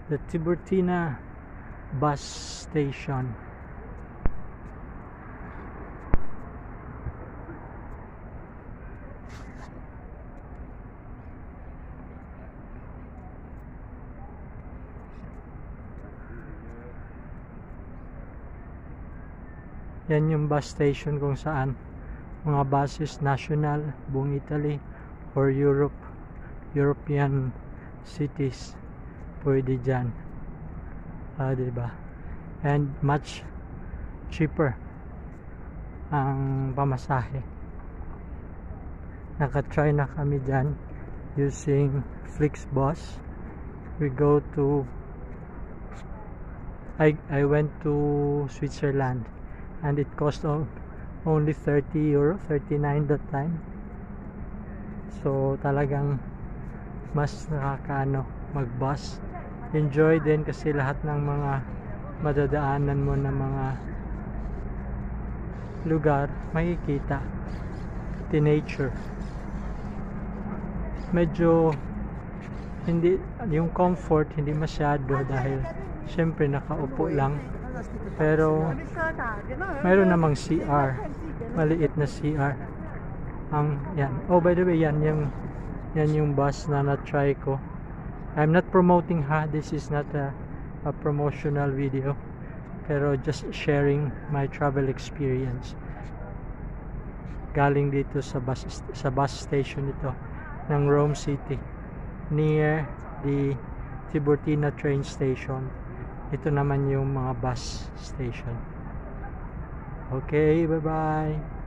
The Tiburtina bus station. Yan yung bus station kung saan mga buses national, buong Italy or European cities pwede dyan. Diba? And much cheaper ang pamasahe. Nakatry na kami dyan using Flixbus. We go to I went to Switzerland and it cost only 30 euro, 39 that time. So talagang mas nakakaano mag-bus. Enjoy din kasi lahat ng mga madadaanan mo na mga lugar makikita, pati nature. Medyo hindi yung comfort hindi masyado dahil syempre nakaupo lang, pero mayroon namang CR, maliit na CR ang yan. Oh, by the way, yan yung bus na na-try ko. I'm not promoting this is not a promotional video, pero just sharing my travel experience. Galing dito sa bus station ito ng Rome City, near the Tiburtina train station. Ito naman yung mga bus station. Okay, bye bye.